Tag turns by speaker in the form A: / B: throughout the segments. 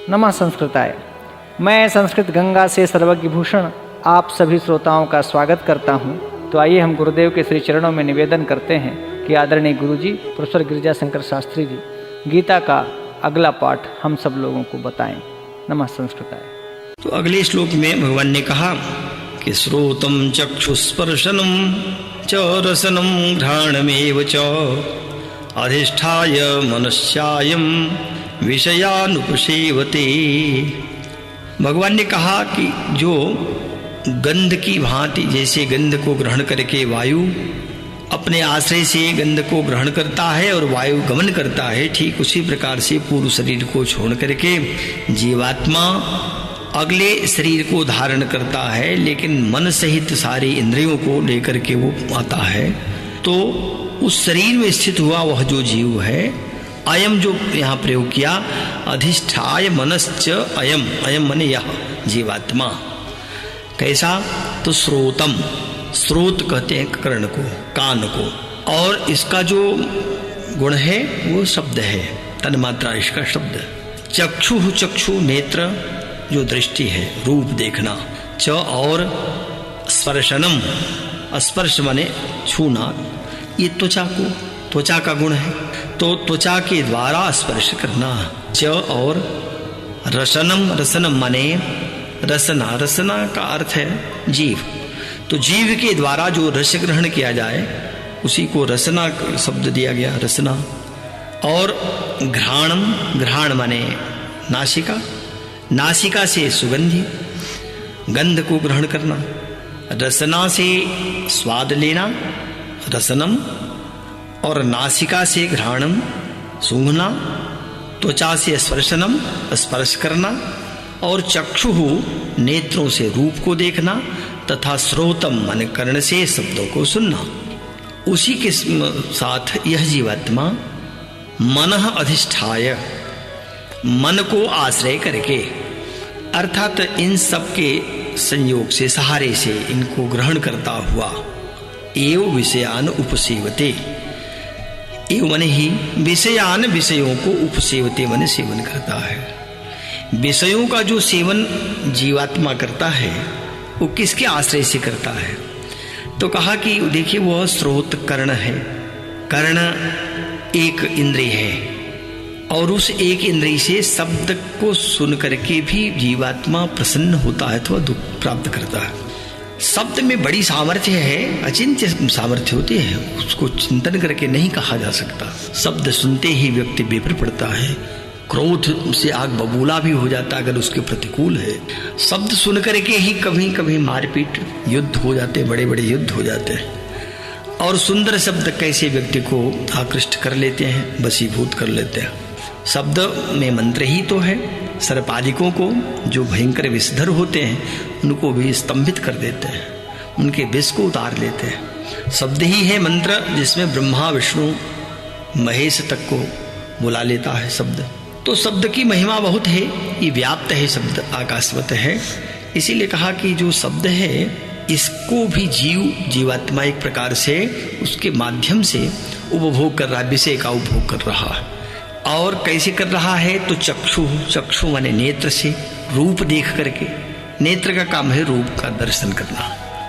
A: नमः संस्कृताय। मैं संस्कृत गंगा से सर्वज्ञ भूषण आप सभी श्रोताओं का स्वागत करता हूं। तो आइए हम गुरुदेव के श्री चरणों में निवेदन करते हैं कि आदरणीय गुरुजी प्रोफेसर गिरिजा शंकर शास्त्री जी गीता का अगला पाठ हम सब लोगों को बताएं। नमः संस्कृताय।
B: तो अगले श्लोक में भगवान ने कहा कि श्रोतम चक्षुस्पर्शनम च रसनम घ्राणमेव च अधिष्ठाय मनस्यायम विषयानुपसेवते। भगवान ने कहा कि जो गंध की भांति, जैसे गंध को ग्रहण करके वायु अपने आश्रय से गंध को ग्रहण करता है और वायु गमन करता है, ठीक उसी प्रकार से पूर्व शरीर को छोड़ करके जीवात्मा अगले शरीर को धारण करता है, लेकिन मन सहित सारी इंद्रियों को लेकर के वो आता है। तो उस शरीर में स्थित हुआ वह जो जीव है, अयम जो यहाँ प्रयोग किया, अधिष्ठाय मनश्च अयम, अयम मने यह जीवात्मा। कैसा? तो श्रोतम, स्रोत कहते हैं कर्ण को, कान को, और इसका जो गुण है वो शब्द है, तन्मात्रा इसका शब्द। चक्षु, चक्षु नेत्र जो दृष्टि है, रूप देखना। च और स्पर्शनम, स्पर्श माने छूना, ये त्वचा को, त्वचा का गुण है, तो त्वचा के द्वारा स्पर्श करना। च और रसनम, रसनम माने रसना, रसना का अर्थ है जीव, तो जीव के द्वारा जो रस ग्रहण किया जाए उसी को रसना शब्द दिया गया, रसना। और घ्राणम, घ्राण माने नासिका, नासिका से सुगंधि, गंध को ग्रहण करना। रसना से स्वाद लेना, रसनम, और नासिका से घ्राणम सूंघना, त्वचा से स्पर्शनम स्पर्श करना, और चक्षु नेत्रों से रूप को देखना, तथा श्रोतम मन कर्ण से शब्दों को सुनना। उसी के साथ यह जीवात्मा मनः अधिष्ठाय, मन को आश्रय करके, अर्थात इन सब के संयोग से, सहारे से इनको ग्रहण करता हुआ, एव विषयान उपसेवते, एव मन ही विषयान, विषयों को उपसेवते मन सेवन करता है। विषयों का जो सेवन जीवात्मा करता है वो किसके आश्रय से करता है? तो कहा कि देखिए वह स्रोत कर्ण है। कर्ण एक इंद्रिय है और उस एक इंद्रिय से शब्द को सुन करके भी जीवात्मा प्रसन्न होता है, तो दुख प्राप्त करता है। शब्द में बड़ी सामर्थ्य है, अचिंत्य सामर्थ्य होती है, उसको चिंतन करके नहीं कहा जा सकता। शब्द सुनते ही व्यक्ति बेपर पड़ता है, क्रोध से आग बबूला भी हो जाता अगर उसके प्रतिकूल है। शब्द सुन करके ही कभी कभी मारपीट, युद्ध हो जाते, बड़े बड़े युद्ध हो जाते हैं। और सुंदर शब्द कैसे व्यक्ति को आकृष्ट कर लेते हैं, वशीभूत कर लेते हैं। शब्द में मंत्र ही तो है, सर्पादिकों को जो भयंकर विषधर होते हैं उनको भी स्तंभित कर देते हैं, उनके विष को उतार लेते हैं। शब्द ही है मंत्र जिसमें ब्रह्मा विष्णु महेश तक को बुला लेता है शब्द। तो शब्द की महिमा बहुत है, ये व्याप्त है, शब्द आकाशवत है। इसीलिए कहा कि जो शब्द है इसको भी जीवात्मा एक प्रकार से उसके माध्यम से उपभोग कर रहा है, विषय का उपभोग कर रहा है। और कैसे कर रहा है? तो चक्षु, चक्षु माने नेत्र से रूप देख करके, नेत्र का काम है रूप का दर्शन करना।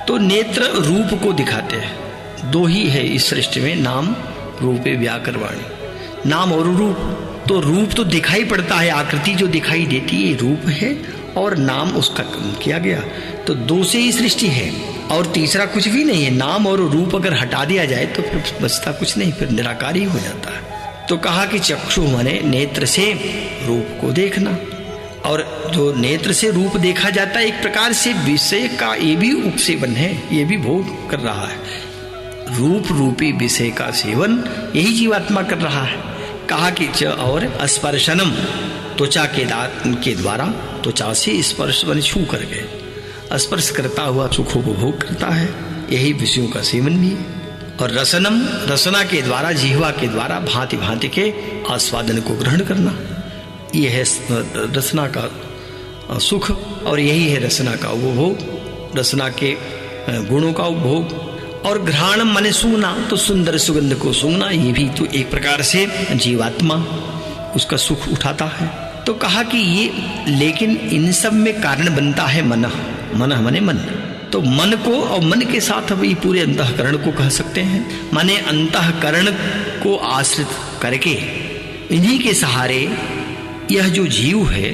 B: तो नेत्र रूप को दिखाते हैं, दो ही है इस सृष्टि में, नाम रूपे व्याकरवाणी, नाम और रूप। तो रूप तो दिखाई पड़ता है, आकृति जो दिखाई देती है रूप है, और नाम उसका किया गया। तो दो से ही सृष्टि है और तीसरा कुछ भी नहीं है। नाम और रूप अगर हटा दिया जाए तो फिर बचता कुछ नहीं, फिर निराकार ही हो जाता है। तो कहा कि चक्षु माने नेत्र से रूप को देखना, और जो नेत्र से रूप देखा जाता है एक प्रकार से विषय का ये भी उपसेवन है, ये भी भोग कर रहा है। रूप रूपी विषय का सेवन यही जीवात्मा कर रहा है। कहा कि च और स्पर्शनम, त्वचा के द्वारा, त्वचा से स्पर्श बने छू करके स्पर्श करता हुआ सुखों को भोग करता है, यही विषयों का सेवन भी है। और रसनम, रसना के द्वारा, जिह्वा के द्वारा भांति भांति के आस्वादन को ग्रहण करना, यह है रसना का सुख, और यही है रसना का उपभोग, रसना के गुणों का उपभोग। और घ्राणम माने सूंघना, तो सुंदर सुगंध को सूंघना, ये भी तो एक प्रकार से जीवात्मा उसका सुख उठाता है। तो तो कहा कि ये, लेकिन इन सब में कारण बनता है मन। मन माने मन, तो मन को और मन के साथ अब ये पूरे अंतःकरण को कह सकते हैं। माने अंतःकरण को आश्रित करके इन्हीं के सहारे यह जो जीव है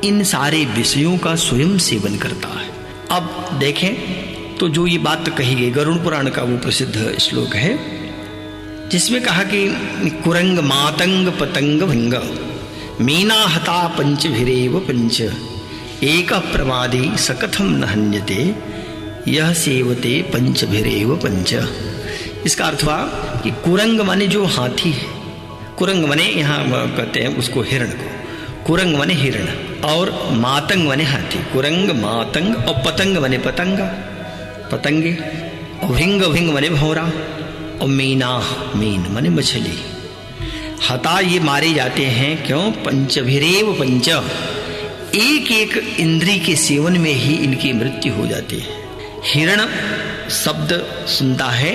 B: इन सारे विषयों का स्वयं सेवन करता है। अब देखें तो जो ये बात कही गई गरुड़ पुराण का वो प्रसिद्ध श्लोक है जिसमें कहा कि कुरंग मातंग पतंग भंग मीना हता पंचभिरेव पंच एक प्रमादी सकथम न हन्यते यह सेवते पंचभिरेव पंच। इसका अर्थ हुआ कि कुरंग माने जो हाथी है, कुरंग माने यहाँ कहते हैं उसको हिरण को, कुरंग माने हिरण, और मातंग माने हाथी, कुरंग मातंग, और पतंग माने पतंगा पतंगे, और भिंग भिंग माने भौरा, और मीना मीन माने मछली। हता ये मारे जाते हैं क्यों? पंचभिरेव पंच, एक एक इंद्री के सेवन में ही इनकी मृत्यु हो जाती है। हिरण शब्द सुनता है,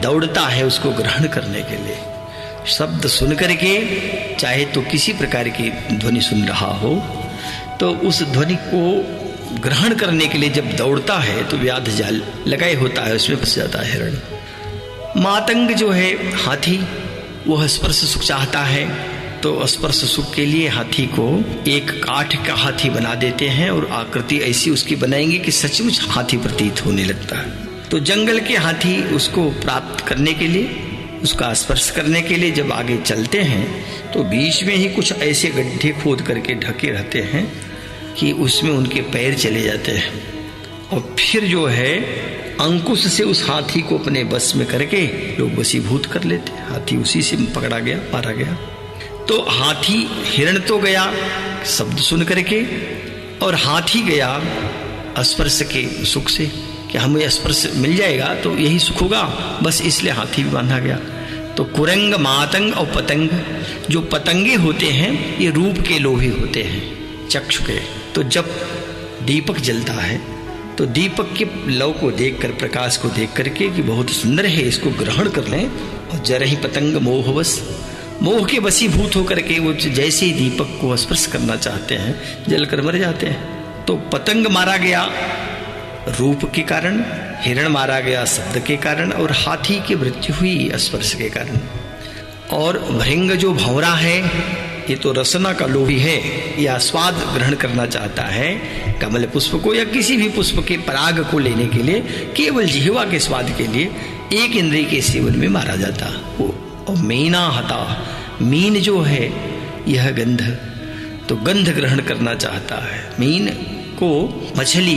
B: दौड़ता है उसको ग्रहण करने के लिए। शब्द सुन करके चाहे तो किसी प्रकार की ध्वनि सुन रहा हो तो उस ध्वनि को ग्रहण करने के लिए जब दौड़ता है तो व्याध जाल लगाए होता है, उसमें फंस जाता है हिरण। मातंग जो है हाथी, वह स्पर्श सुख चाहता है तो स्पर्श सुख के लिए हाथी को एक काठ का हाथी बना देते हैं और आकृति ऐसी उसकी बनाएंगे कि सचमुच हाथी प्रतीत होने लगता है। तो जंगल के हाथी उसको प्राप्त करने के लिए, उसका स्पर्श करने के लिए जब आगे चलते हैं तो बीच में ही कुछ ऐसे गड्ढे खोद करके ढके रहते हैं कि उसमें उनके पैर चले जाते हैं और फिर जो है अंकुश से उस हाथी को अपने बस में करके लोग वशीभूत कर लेते हैं। हाथी उसी से पकड़ा गया, मारा गया। तो हाथी, हिरण तो गया शब्द सुन करके, और हाथी गया स्पर्श के सुख से कि हमें स्पर्श मिल जाएगा तो यही सुख होगा, बस इसलिए हाथी भी बांधा गया। तो कुरंग मातंग और पतंग, जो पतंगे होते हैं ये रूप के लोभी होते हैं, चक्षु के। तो जब दीपक जलता है तो दीपक के लौ को देखकर, प्रकाश को देख करके कि बहुत सुंदर है, इसको ग्रहण कर लें, और जरा ही पतंग मोहवश, मोह के वशीभूत होकर के वो जैसे ही दीपक को स्पर्श करना चाहते हैं जलकर मर जाते हैं। तो पतंग मारा गया रूप के कारण, हिरण मारा गया शब्द के कारण, और हाथी की मृत्यु हुई स्पर्श के कारण। और भृंग जो भंवरा है ये तो रसना का लोभी है, या स्वाद ग्रहण करना चाहता है कमल पुष्प को या किसी भी पुष्प के पराग को लेने के लिए, केवल जिह्वा के स्वाद के लिए एक इंद्रिय के सेवन में मारा जाता वो। और मीना हता, मीन जो है यह गंध, तो गंध ग्रहण करना चाहता है। मीन को मछली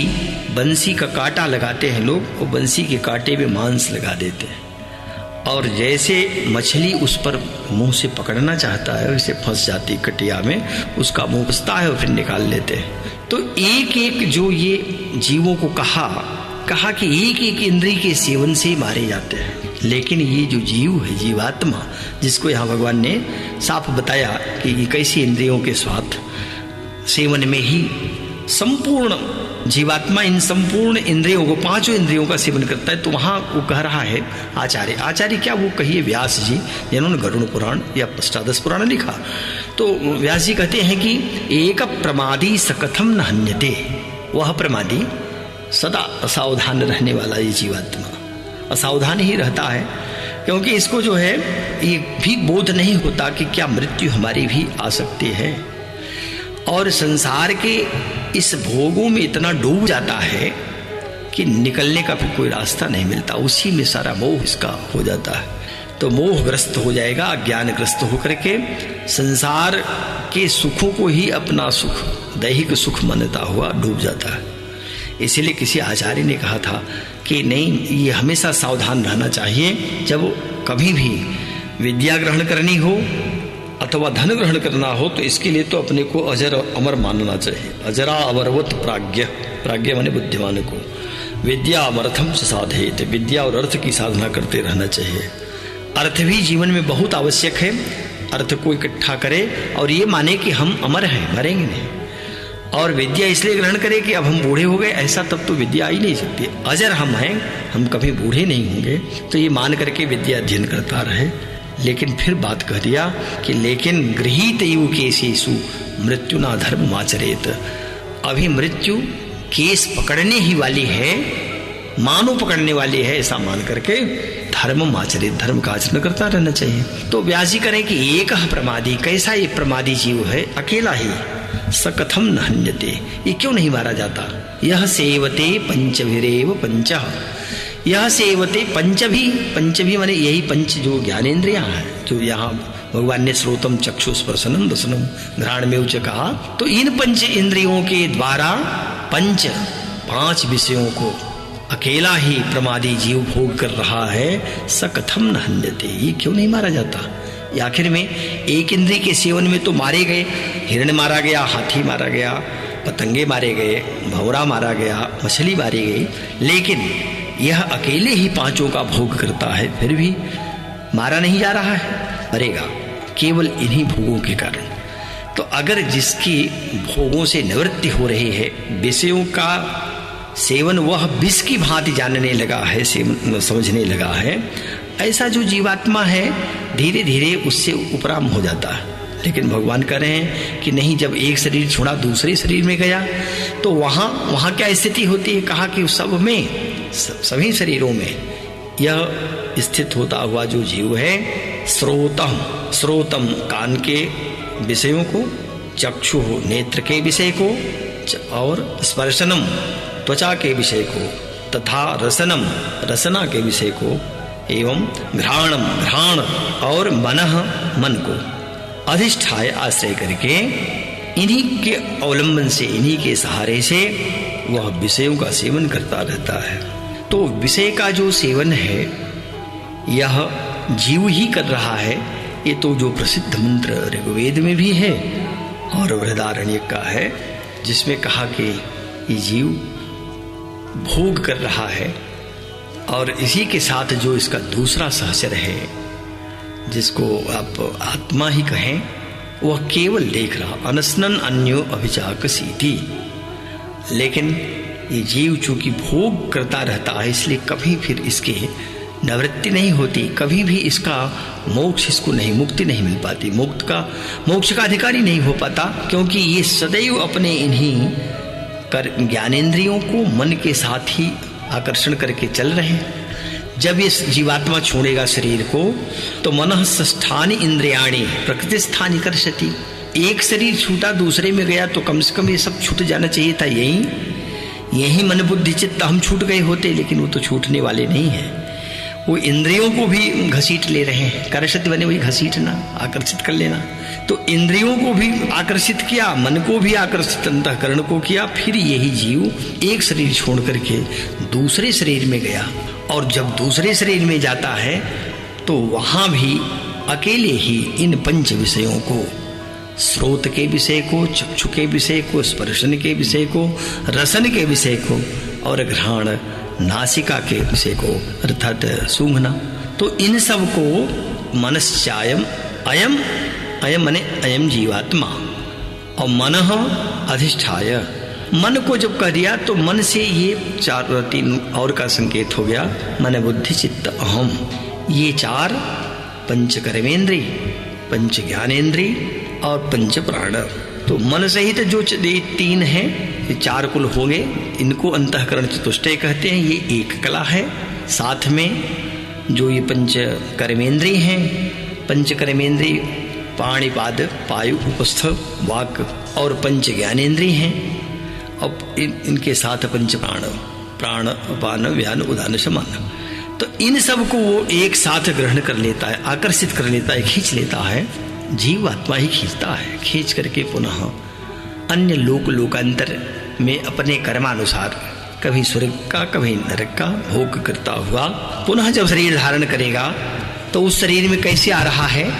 B: बंसी का कांटा लगाते हैं लोग, और बंसी के कांटे में मांस लगा देते हैं, और जैसे मछली उस पर मुंह से पकड़ना चाहता है वैसे फंस जाती कटिया में, उसका मुंह फंसता है और फिर निकाल लेते हैं। तो एक एक जो ये जीवों को कहा कि एक एक इंद्रिय के सेवन से मारे जाते हैं। लेकिन ये जो जीव है, जीवात्मा, जिसको यहाँ भगवान ने साफ बताया कि ये कैसी इंद्रियों के स्वाद सेवन में ही संपूर्ण जीवात्मा इन संपूर्ण इंद्रियों को, पांचों इंद्रियों का सेवन करता है। तो वहां वो कह रहा है आचार्य क्या वो कहिए व्यास जी, जिन्होंने गरुड़ पुराण या अष्टादश पुराण लिखा। तो व्यास जी कहते हैं कि एक प्रमादी सकथम न हन्यते, वह प्रमादी सदा असावधान रहने वाला ये जीवात्मा असावधान ही रहता है, क्योंकि इसको जो है ये भी बोध नहीं होता कि क्या मृत्यु हमारी भी आ सकती है, और संसार के इस भोगों में इतना डूब जाता है कि निकलने का फिर कोई रास्ता नहीं मिलता, उसी में सारा मोह इसका हो जाता है। तो मोहग्रस्त हो जाएगा, अज्ञानग्रस्त होकर के संसार के सुखों को ही अपना सुख, दैहिक सुख मानता हुआ डूब जाता है। इसीलिए किसी आचार्य ने कहा था कि नहीं, ये हमेशा सावधान रहना चाहिए, जब कभी भी विद्या ग्रहण करनी हो अथवा धन ग्रहण करना हो तो इसके लिए तो अपने को अजर अमर मानना चाहिए। अजरा अमरवत प्राज्ञ माने बुद्धिमान को, विद्या अमर्थम से साधेत, विद्या और अर्थ की साधना करते रहना चाहिए। अर्थ भी जीवन में बहुत आवश्यक है, अर्थ को इकट्ठा करे और ये माने कि हम अमर हैं, मरेंगे नहीं। और विद्या इसलिए ग्रहण करें कि अब हम बूढ़े हो गए, ऐसा तब तो विद्या आ ही नहीं सकती। अजर हम हैं, हम कभी बूढ़े नहीं होंगे, तो ये मान करके विद्या अध्ययन करता रहे। लेकिन फिर बात कह दिया कि लेकिन गृहीत एव केसेषु मृत्यु ना धर्म आचरेत। अभी मृत्यु केस पकड़ने ही वाली है, मानो पकड़ने वाली है, ऐसा मान करके धर्म आचरित, धर्म का आचरण करता रहना चाहिए। तो व्यास जी करें कि एक प्रमादी, कैसा ये प्रमादी जीव है, अकेला ही, सकथम न हन्यते, ये क्यों नहीं मारा जाता। यह सेवते पंचभिरेव पंचः, यह सेवते पंचभी माने यही पंच जो ज्ञानेन्द्रियां हैं, जो यहाँ भगवान ने श्रोतम चक्षु स्पर्शनम रसनम घ्राण में उच्च कहा। तो इन पंच इंद्रियों के द्वारा पांच विषयों को अकेला ही प्रमादी जीव भोग कर रहा है। सकथम न हन्यते, ये क्यों नहीं मारा जाता। आखिर में एक इंद्रिय के सेवन में तो मारे गए, हिरण मारा गया, हाथी मारा गया, पतंगे मारे गए, भंवरा मारा गया, मछली मारी गई, लेकिन यह अकेले ही पांचों का भोग करता है, फिर भी मारा नहीं जा रहा है, मरेगा केवल इन्हीं भोगों के कारण। तो अगर जिसकी भोगों से निवृत्ति हो रही है, विषयों का सेवन वह विष की भांति जानने लगा है, समझने लगा है, ऐसा जो जीवात्मा है धीरे धीरे उससे उपराम हो जाता है। लेकिन भगवान कह रहे हैं कि नहीं, जब एक शरीर छोड़ा दूसरे शरीर में गया तो वहां क्या स्थिति होती है। कहा कि सब में, सभी शरीरों में यह स्थित होता हुआ जो जीव है, श्रोतम कान के विषयों को, चक्षु नेत्र के विषय को, और स्पर्शनम त्वचा के विषय को, तथा रसनम रसना के विषय को, एवं घ्राणम घ्राण और मनः मन को अधिष्ठाय आश्रय करके इन्हीं के अवलंबन से, इन्हीं के सहारे से वह विषयों का सेवन करता रहता है। तो विषय का जो सेवन है यह जीव ही कर रहा है। ये तो जो प्रसिद्ध मंत्र ऋग्वेद में भी है और बृहदारण्यक का है, जिसमें कहा कि ये जीव भोग कर रहा है। और इसी के साथ जो इसका दूसरा सहचर है, जिसको आप आत्मा ही कहें, वह केवल देख रहा, अनसनन अन्यो अभिचाक सीति। लेकिन ये जीव चूंकि भोग करता रहता है, इसलिए कभी फिर इसके निवृत्ति नहीं होती, कभी भी इसका मोक्ष, इसको नहीं, मुक्ति नहीं मिल पाती, मोक्ष का अधिकारी नहीं हो पाता, क्योंकि ये सदैव अपने इन्हीं ज्ञानेंद्रियों को मन के साथ ही आकर्षण करके चल रहे हैं। जब ये जीवात्मा छोड़ेगा शरीर को तो मनः षष्ठानि इंद्रियाणि प्रकृति स्थानि कर्षति। एक शरीर छूटा दूसरे में गया तो कम से कम ये सब छूट जाना चाहिए था। यही मन बुद्धि चित्त हम छूट गए होते, लेकिन वो तो छूटने वाले नहीं है। वो इंद्रियों को भी घसीट ले रहे हैं। कर्षति बने वही घसीटना, आकर्षित कर लेना। तो इंद्रियों को भी आकर्षित किया, मन को भी आकर्षित, अंतःकरण को किया। फिर यही जीव एक शरीर छोड़ करके दूसरे शरीर में गया, और जब दूसरे शरीर में जाता है तो वहां भी अकेले ही इन पंच विषयों को, स्रोत के विषय को, चक्षु के विषय को, स्पर्शन के विषय को, रसन के विषय को, और घ्राण नासिका के विषय को अर्थात सूंघना, तो इन सब को मनश्चायम, अयम अयम माने अयम जीवात्मा, और मनः अधिष्ठाय, मन को जब कह दिया तो मन से ये तीन और का संकेत हो गया, मन बुद्धि चित्त अहम। ये चार पंच कर्मेंद्रिय, पंच ज्ञानेन्द्रिय और पंच प्राण। तो मन सहित जो तीन हैं, ये चार कुल हो गए, इनको अंतःकरण चतुष्टय कहते हैं। ये एक कला है। साथ में जो ये पंच कर्मेंद्रिय हैं, पंच कर्मेंद्रिय पाणिपाद पायु उपस्थ वाक और पंच ज्ञानेन्द्रिय हैं। अब इनके साथ पंच प्राण, प्राण अपान व्यान उदान समान। तो इन सब को वो एक साथ ग्रहण कर लेता है, आकर्षित कर लेता है, खींच लेता है। जीव आत्मा ही खींचता है, खींच करके पुनः अन्य लोकांतर में अपने कर्मानुसार कभी स्वर्ग का कभी नरक का भोग करता हुआ पुनः जब शरीर धारण करेगा तो उस शरीर में कैसे आ रहा है,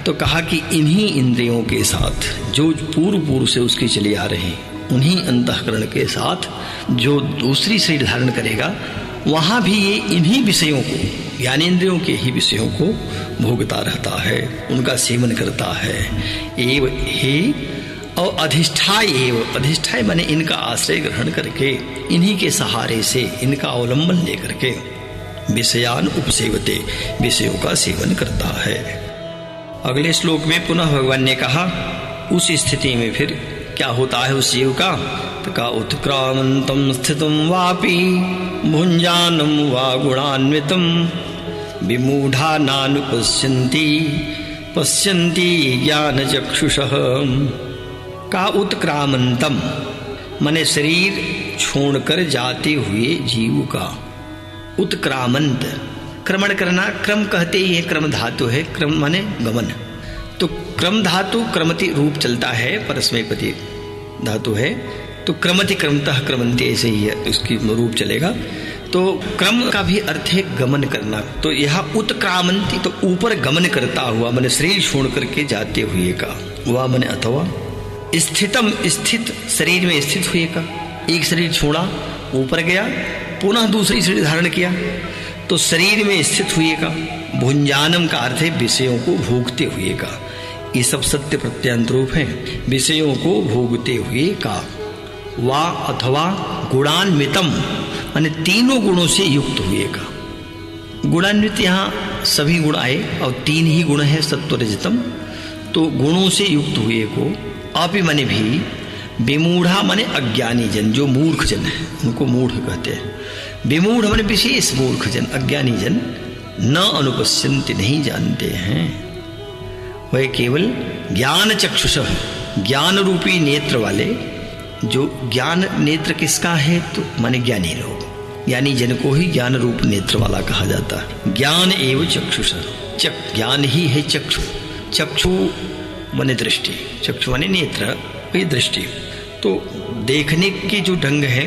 B: तो कहा कि इन्हीं इंद्रियों के साथ जो पूर्व से उसके चले आ रहे हैं, उन्हीं अंतःकरण के साथ जो दूसरी शरीर धारण करेगा, वहां भी ये इन्हीं विषयों को, ज्ञानेंद्रियों के ही विषयों को भोगता रहता है, उनका सेवन करता है। एव हे और अधिष्ठाय, एव अधिष्ठाय माने इनका आश्रय ग्रहण करके, इन्हीं के सहारे से, इनका अवलंबन लेकर के विषयान उपसेवते, विषयों का सेवन करता है। अगले श्लोक में पुनः भगवान ने कहा उस स्थिति में फिर क्या होता है उस जीव का, तो का उत्क्रामंतम स्थितम वापि भुंजानम वा गुणान्वितम विमूढ़ा नानुपश्यन्ति पश्यन्ति ज्ञान चक्षुषः। का उत्क्रामंतम माने शरीर छोड़कर जाते हुए जीव का। उत्क्रामंत क्रमण करना, क्रम कहते ही है, क्रम धातु है, क्रम माने गमन। तो क्रम धातु क्रमति रूप चलता है, परस्मैपदी धातु है, तो क्रमति क्रमतः क्रमंति ऐसे ही है, इसकी रूप चलेगा। तो क्रम का भी अर्थ है गमन करना। तो यह उत्क्रामंति तो ऊपर गमन करता हुआ माने शरीर छोड़ करके जाते हुए का, वह माने अथवा स्थितम स्थित शरीर में स्थित हुए का। एक शरीर छोड़ा ऊपर गया, पुनः दूसरी शरीर धारण किया, तो शरीर में स्थित हुए का। भुंजानम का अर्थ है विषयों को भोगते हुए का। ये सब सत्य प्रत्यांत रूप है, विषयों को भोगते हुए का। वा अथवा गुणान्वितम माने तीनों गुणों से युक्त हुए का। गुणान्वित यहाँ सभी गुण आए और तीन ही गुण है सत्व रजतम। तो गुणों से युक्त हुए को अपि माने भी, विमूढ़ा माने अज्ञानी जन, जो मूर्ख जन है उनको मूढ़ कहते हैं। विमूढ़ माने विशेष मूर्ख जन, अज्ञानी जन न अनुपश्यन्ति नहीं जानते हैं। वह केवल ज्ञान चक्षुष, ज्ञान रूपी नेत्र वाले, जो ज्ञान नेत्र किसका है तो माने ज्ञानी लोग, ज्ञानी जन को ही ज्ञान रूप नेत्र वाला कहा जाता है। ज्ञान एवं चक्षुष, ज्ञान ही है चक्षु। चक्षु माने दृष्टि, चक्षु माने नेत्र, वही दृष्टि। तो देखने के जो ढंग है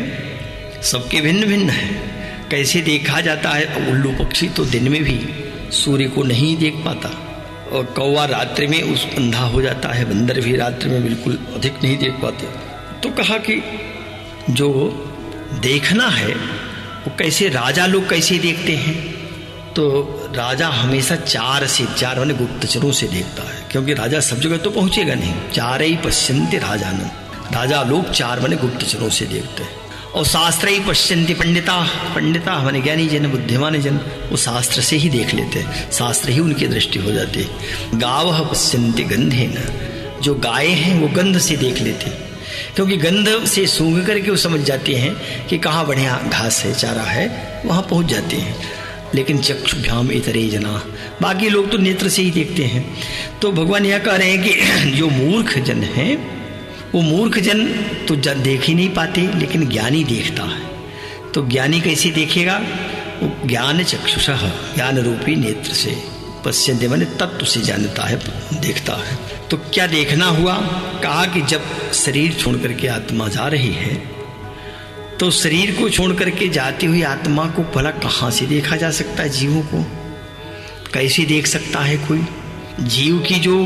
B: सबके भिन्न भिन्न है। कैसे देखा जाता है, उल्लू पक्षी तो दिन में भी सूर्य को नहीं देख पाता, और कौवा रात्रि में उस अंधा हो जाता है, बंदर भी रात्रि में बिल्कुल अधिक नहीं देख पाते। तो कहा कि जो देखना है वो कैसे, राजा लोग कैसे देखते हैं, तो राजा हमेशा चार माने गुप्तचरों से देखता है, क्योंकि राजा सब जगह तो पहुंचेगा नहीं। चार ही पश्यन्ति राजानम, राजा लोग चार माने गुप्तचरों से देखते हैं। और शास्त्र ही पश्यन्ति पंडिता, पंडिता माने ज्ञानी जन, बुद्धिमान जन, वो शास्त्र से ही देख लेते हैं, शास्त्र ही उनकी दृष्टि हो जाती है। गावः पश्यन्ति गंधेन, जो गाय हैं वो गंध से देख लेते हैं, क्योंकि गंध से सूंघ करके वो समझ जाते हैं कि कहाँ बढ़िया घास है, चारा है, वहाँ पहुँच जाते हैं। लेकिन चक्षुभ्याम इतरे जना, बाकी लोग तो नेत्र से ही देखते हैं। तो भगवान यह कह रहे हैं कि जो मूर्ख जन हैं, वो मूर्ख जन तो देख ही नहीं पाते, लेकिन ज्ञानी देखता है। तो ज्ञानी कैसे देखेगा, वो ज्ञान चक्षुषः, ज्ञान रूपी नेत्र से, पश्यन्ते माने तत्व से जानता है, देखता है। तो क्या देखना हुआ, कहा कि जब शरीर छोड़ करके आत्मा जा रही है, तो शरीर को छोड़ करके जाती हुई आत्मा को भला कहाँ से देखा जा सकता है, जीवों को कैसे देख सकता है कोई। जीव की जो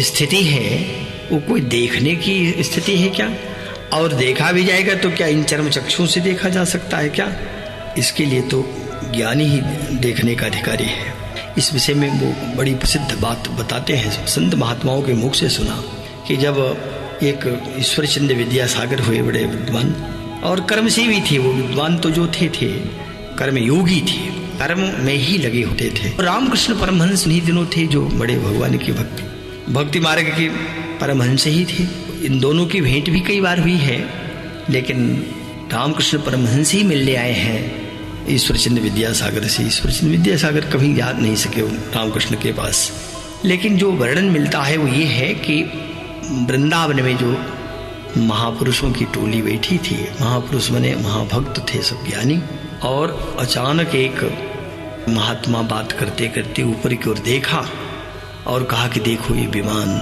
B: स्थिति है वो कोई देखने की स्थिति है क्या, और देखा भी जाएगा तो क्या इन चर्म चक्षुओं से देखा जा सकता है क्या। इसके लिए तो ज्ञानी ही देखने का अधिकारी है। इस विषय में वो बड़ी प्रसिद्ध बात बताते हैं, संत महात्माओं के मुख से सुना कि जब एक ईश्वरचंद्र विद्यासागर हुए, बड़े विद्वान और कर्म से भी थे, वो विद्वान तो जो थे कर्म योगी थे, कर्म में ही लगे होते थे। रामकृष्ण परमहंस नहीं दिनों थे जो बड़े भगवान की भक्ति मार्ग के परमहंस ही थे। इन दोनों की भेंट भी कई बार हुई है, लेकिन रामकृष्ण परमहंस ही मिलने आए हैं ईश्वरचंद्र विद्यासागर से। ईश्वरचंद्र विद्यासागर कभी याद नहीं सके रामकृष्ण के पास, लेकिन जो वर्णन मिलता है वो ये है कि वृंदावन में जो महापुरुषों की टोली बैठी थी, महापुरुष बने महाभक्त थे सब ज्ञानी, और अचानक एक महात्मा बात करते करते ऊपर की ओर देखा और कहा कि देखो ये विमान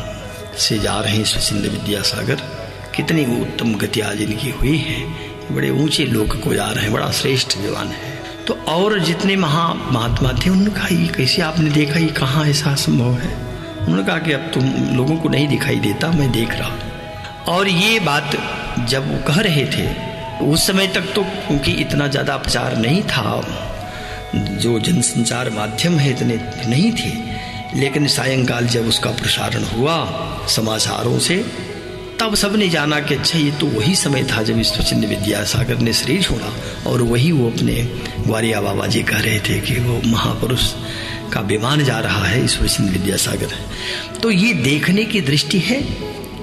B: से जा रहे हैं ईश्वरचंद्र विद्यासागर, कितनी उत्तम गति आज इनकी हुई है, बड़े ऊंचे लोक को जा रहे हैं, बड़ा श्रेष्ठ विमान है। तो और जितने महात्मा थे उन्होंने कहा ये कैसे आपने देखा, ये कहाँ ऐसा संभव है। उन्होंने कहा कि अब तुम लोगों को नहीं दिखाई देता, मैं देख रहा। और ये बात जब वो कह रहे थे, उस समय तक तो क्योंकि इतना ज़्यादा प्रचार नहीं था, जो जनसंचार माध्यम है इतने नहीं थे, लेकिन सायंकाल जब उसका प्रसारण हुआ समाचारों से, तब तब सबने जाना कि अच्छा ये तो वही समय था जब ईश्वरचंद्र विद्यासागर ने शरीर छोड़ा, और वही वो अपने ग्वारिया बाबा जी कह रहे थे कि वो महापुरुष का विमान जा रहा है, ईश्वरचंद्र विद्यासागर है। तो ये देखने की दृष्टि है,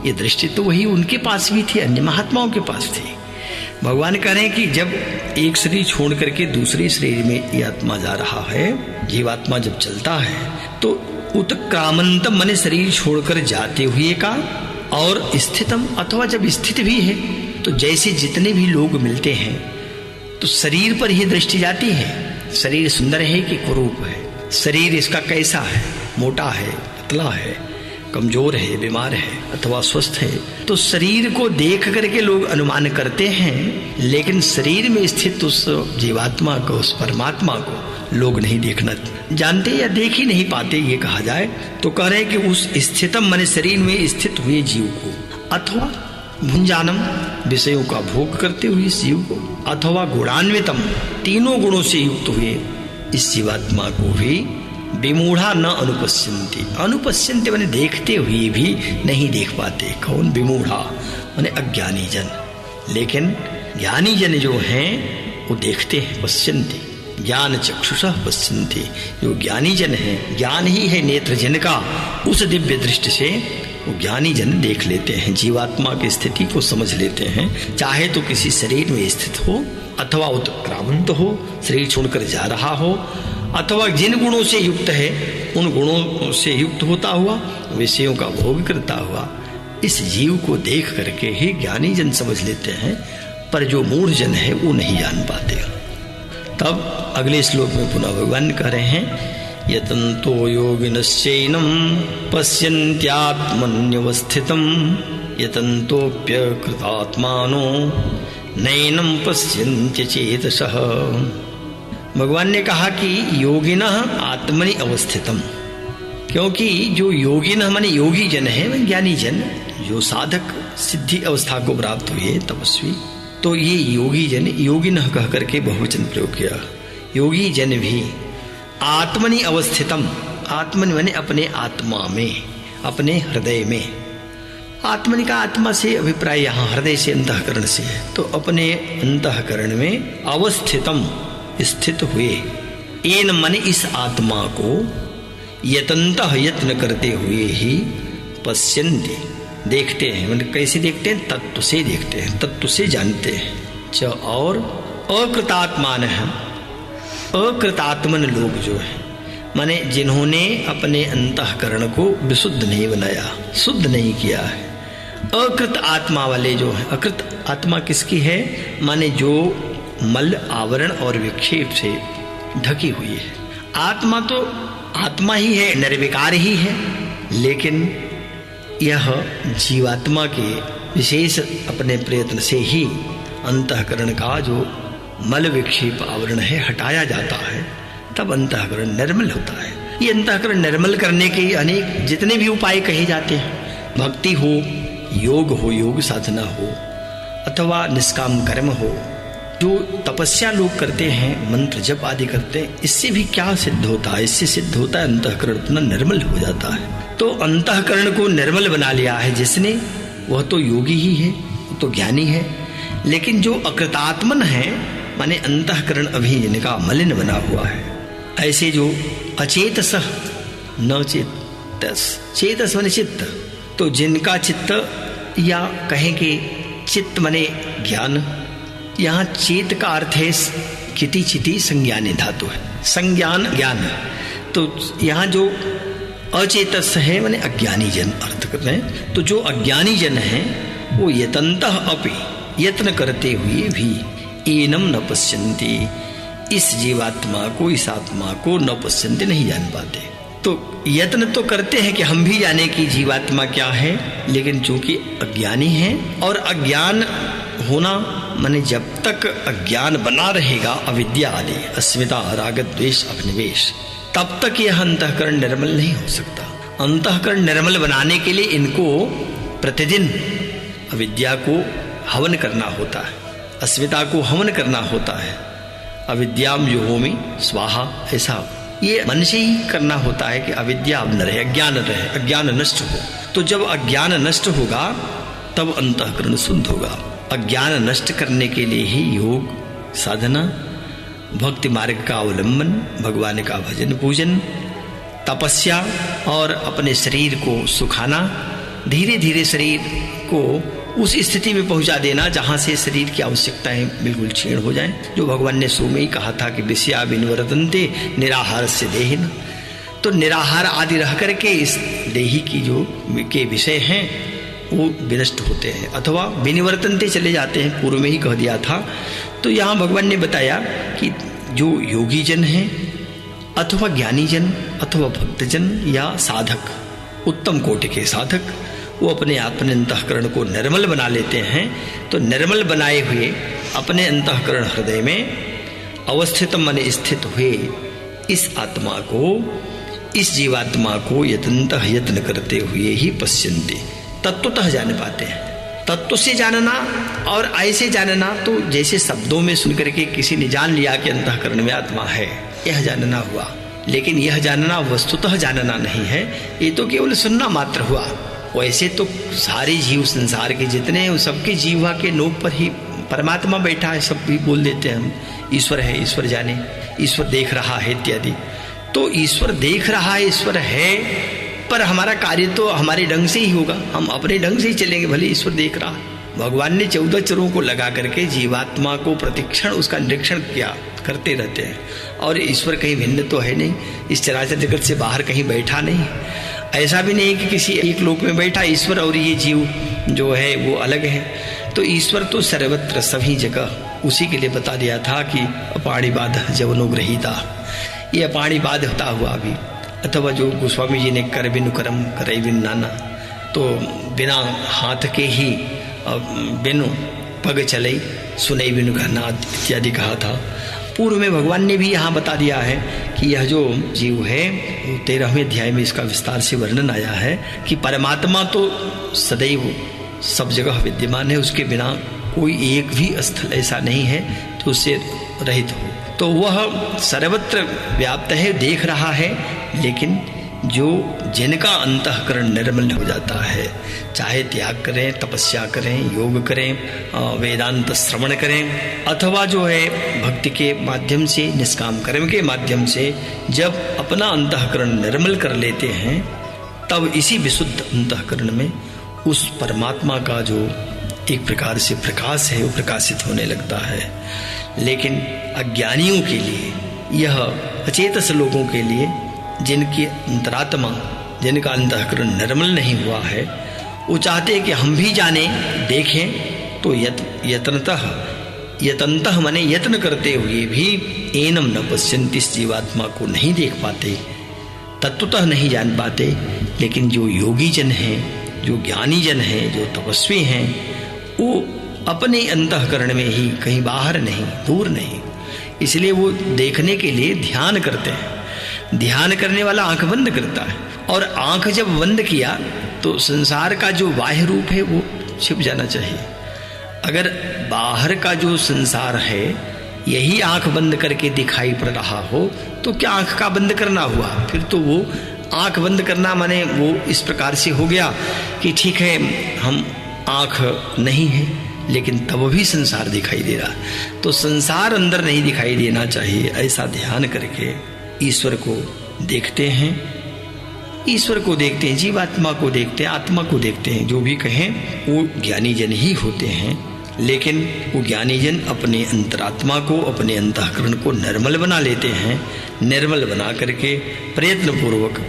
B: ये दृष्टि तो वही उनके पास भी थी, अन्य महात्माओं के पास थी। भगवान कह रहे हैं कि जब एक शरीर छोड़ करके दूसरे शरीर में ये आत्मा जा रहा है, जीवात्मा जब चलता है, तो उत्क्रामंतम माने शरीर छोड़कर जाते हुए का, और स्थितम अथवा जब स्थित भी है, तो जैसे जितने भी लोग मिलते हैं तो शरीर पर ही दृष्टि जाती है। शरीर सुंदर है कि कुरूप है, शरीर इसका कैसा है, मोटा है, पतला है, कमजोर है, बीमार है अथवा स्वस्थ है, तो शरीर को देख करके लोग अनुमान करते हैं, लेकिन शरीर में स्थित उस जीवात्मा को, उस परमात्मा को लोग नहीं देखना जानते या देख ही नहीं पाते, ये कहा जाए तो कह रहे कि उस स्थितम माने शरीर में स्थित हुए जीव को, अथवा भुंजानम विषयों का भोग करते हुए इस जीव को, अथवा गुणान्वितम तीनों गुणों से युक्त हुए इस जीवात्मा को भी विमूढ़ा न अनुपश्यन्ति, अनुपश्यन्ति माने देखते हुए भी नहीं देख पाते। कौन? विमूढ़ा माने अज्ञानी जन। लेकिन ज्ञानी जन जो हैं वो देखते हैं, पश्यन्ति ज्ञान चक्षुषः पश्यन्ति। जो ज्ञानी जन है, ज्ञान ही है नेत्र जिनका, उस दिव्य दृष्टि से वो ज्ञानी जन देख लेते हैं, जीवात्मा की स्थिति को समझ लेते हैं। चाहे तो किसी शरीर में स्थित हो, अथवा उत्क्रामंत हो, शरीर छोड़कर जा रहा हो, अथवा जिन गुणों से युक्त है उन गुणों से युक्त होता हुआ, विषयों का भोग करता हुआ, इस जीव को देख करके ही ज्ञानी जन समझ लेते हैं, पर जो मूढ़ जन है वो नहीं जान पाते। तब अगले श्लोक में पुनः भगवान कह रहे हैं, यतन्तो योगिनश्चैनं पश्यन्त्यात्मन्यवस्थितं यतन्तोऽप्यकृतात्मानो नैनं पश्यन्त्य चेतसः। भगवान ने कहा कि योगिनः आत्मनि अवस्थितम, क्योंकि जो योगिनः माने योगी जन है, ज्ञानी जन, जो साधक सिद्धि अवस्था को प्राप्त हुए तपस्वी, तो ये योगी जन, योगिनः कह करके बहुवचन प्रयोग किया। योगी जन भी आत्मनि अवस्थितम, आत्मनि माने अपने आत्मा में, अपने हृदय में। आत्मनि का आत्मा से अभिप्राय यहाँ हृदय से, अंतःकरण से है, तो अपने अंतःकरण में अवस्थितम स्थित हुए, एन मन इस आत्मा को यतन्तः यत्न करते हुए ही पश्यन्ति देखते हैं। मतलब कैसे देखते हैं? तत्व से देखते हैं, तत्व से जानते हैं। च और अकृतात्मान है, अकृतात्मन लोग जो है माने जिन्होंने अपने अंतःकरण को विशुद्ध नहीं बनाया, शुद्ध नहीं किया है। अकृत आत्मा वाले जो है, अकृत आत्मा किसकी है? माने जो मल आवरण और विक्षेप से ढकी हुई है। आत्मा तो आत्मा ही है, निर्विकार ही है, लेकिन यह जीवात्मा के विशेष अपने प्रयत्न से ही अंतःकरण का जो मल विक्षेप आवरण है हटाया जाता है, तब अंतःकरण निर्मल होता है। ये अंतःकरण निर्मल करने के अनेक जितने भी उपाय कहे जाते हैं, भक्ति हो, योग साधना हो, अथवा निष्काम कर्म हो, जो तपस्या लोग करते हैं, मंत्र जप आदि करते हैं, इससे भी क्या सिद्ध होता है? इससे सिद्ध होता है अंतःकरण अपना निर्मल हो जाता है। तो अंतःकरण को निर्मल बना लिया है जिसने, वह तो योगी ही है, वह तो ज्ञानी है। लेकिन जो अकृतात्मन है, माने अंतःकरण अभी जिनका मलिन बना हुआ है, ऐसे जो अचेतस न चेतस, चेतस माने चित्त, तो जिनका चित्त, या कहें कि चित्त माने ज्ञान, यहाँ चेत का अर्थ है चिति, चिति संज्ञानी धातु है, संज्ञान ज्ञान। तो यहाँ जो अचेतस है माने अज्ञानी जन अर्थ करते हैं। तो जो अज्ञानी जन है वो यतन्तः अपि, यत्न करते हुए भी, एनम न पश्यन्ति, इस जीवात्मा को, इस आत्मा को न पश्यन्ति नहीं जान पाते। तो यत्न तो करते हैं कि हम भी जाने की जीवात्मा क्या है, लेकिन चूंकि अज्ञानी है, और अज्ञान होना माने जब तक अज्ञान बना रहेगा, अविद्या आदि, अस्मिता, राग द्वेष, अभिनिवेश, तब तक यह अंतःकरण निर्मल नहीं हो सकता। अंतःकरण निर्मल बनाने के लिए इनको प्रतिदिन अविद्या को हवन करना होता है, अस्मिता को हवन करना होता है। अविद्याम योहोमि स्वाहा, ऐसा ये मन से ही करना होता है कि अविद्या अब न रहे, अज्ञान रहे, अज्ञान नष्ट हो। तो जब अज्ञान नष्ट होगा तब अंतःकरण शुद्ध होगा। अज्ञान नष्ट करने के लिए ही योग साधना, भक्ति मार्ग का अवलंबन, भगवान का भजन पूजन, तपस्या और अपने शरीर को सुखाना, धीरे धीरे शरीर को उस स्थिति में पहुंचा देना जहां से शरीर की आवश्यकताएं बिल्कुल क्षीण हो जाएं। जो भगवान ने सो में ही कहा था कि विषया विनिवर्तन्ते निराहार से देहिन। तो निराहार आदि रह करके इस देही की जो के विषय हैं वो विनष्ट होते हैं अथवा विनिवर्तनते चले जाते हैं, पूर्व में ही कह दिया था। तो यहाँ भगवान ने बताया कि जो योगी जन हैं अथवा ज्ञानी जन अथवा भक्तजन या साधक, उत्तम कोटि के साधक, वो अपने अंतःकरण को निर्मल बना लेते हैं। तो निर्मल बनाए हुए अपने अंतःकरण हृदय में अवस्थित मन स्थित हुए इस आत्मा को, इस जीवात्मा को यतन्तः यत्न करते हुए ही पश्यन्ते, तत्वतः जान पाते हैं। तत्व से जानना और ऐसे जानना तो जैसे शब्दों में सुनकर के किसी ने जान लिया कि अंतःकरण में आत्मा है, यह जानना हुआ। लेकिन यह जानना वस्तुतः जानना नहीं है, ये तो केवल सुनना मात्र हुआ। वैसे तो सारे जीव संसार के जितने, सबके जीवा के नोक पर ही परमात्मा बैठा है। सब भी बोल देते हैं हम ईश्वर है, ईश्वर जाने, ईश्वर देख रहा है इत्यादि। तो ईश्वर देख रहा है, ईश्वर है, पर हमारा कार्य तो हमारे ढंग से ही होगा, हम अपने ढंग से ही चलेंगे, भले ईश्वर देख रहा है। भगवान ने 14 चरों को लगा करके जीवात्मा को प्रतिक्षण उसका निरीक्षण किया, करते रहते हैं। और ईश्वर कहीं भिन्न तो है नहीं, इस चराचर जगत से बाहर कहीं बैठा नहीं। ऐसा भी नहीं कि किसी एक लोक में बैठा ईश्वर और ये जीव जो है वो अलग है। तो ईश्वर तो सर्वत्र सभी जगह, उसी के लिए बता दिया था कि अपाणिबाध जवनुग्रहीता, ये अपाणिबाध होता हुआ भी, अथवा जो गोस्वामी जी ने कर बिनु करम करे बिन नाना, तो बिना हाथ के ही बिनु पग चले सुनई बिनु नाद इत्यादि कहा था। पूर्व में भगवान ने भी यहाँ बता दिया है कि यह जो जीव है, 13वें अध्याय में इसका विस्तार से वर्णन आया है कि परमात्मा तो सदैव सब जगह विद्यमान है, उसके बिना कोई एक भी स्थल ऐसा नहीं है तो उससे रहित हो। तो वह सर्वत्र व्याप्त है, देख रहा है। लेकिन जो जिनका अंतःकरण निर्मल हो जाता है, चाहे त्याग करें, तपस्या करें, योग करें, वेदांत श्रवण करें, अथवा जो है भक्ति के माध्यम से, निष्काम कर्म के माध्यम से जब अपना अंतःकरण निर्मल कर लेते हैं, तब इसी विशुद्ध अंतःकरण में उस परमात्मा का जो एक प्रकार से प्रकाश है वो प्रकाशित होने लगता है। लेकिन अज्ञानियों के लिए, यह अचेतस लोगों के लिए, जिनकी अंतरात्मा, जिनका अंतःकरण निर्मल नहीं हुआ है, वो चाहते हैं कि हम भी जाने, देखें। तो यतन्तः माने यत्न करते हुए भी एनम न पश्यन्ति, इस जीवात्मा को नहीं देख पाते, तत्वतः नहीं जान पाते। लेकिन जो योगी जन हैं, जो ज्ञानी जन हैं, जो तपस्वी हैं, वो अपने अंतःकरण में ही, कहीं बाहर नहीं, दूर नहीं, इसलिए वो देखने के लिए ध्यान करते हैं। ध्यान करने वाला आंख बंद करता है, और आंख जब बंद किया तो संसार का जो बाह्य रूप है वो छिप जाना चाहिए। अगर बाहर का जो संसार है यही आंख बंद करके दिखाई पड़ रहा हो तो क्या आंख का बंद करना हुआ? फिर तो वो आंख बंद करना माने वो इस प्रकार से हो गया कि ठीक है हम आंख नहीं है, लेकिन तब भी संसार दिखाई दे रहा। तो संसार अंदर नहीं दिखाई देना चाहिए। ऐसा ध्यान करके ईश्वर को देखते हैं, ईश्वर को देखते हैं, जीवात्मा को देखते हैं, आत्मा को देखते हैं। जो भी कहें वो ज्ञानी जन ही होते हैं। लेकिन वो ज्ञानी जन अपने अंतरात्मा को, अपने अंतःकरण को निर्मल बना लेते हैं। निर्मल बना करके प्रयत्न पूर्वक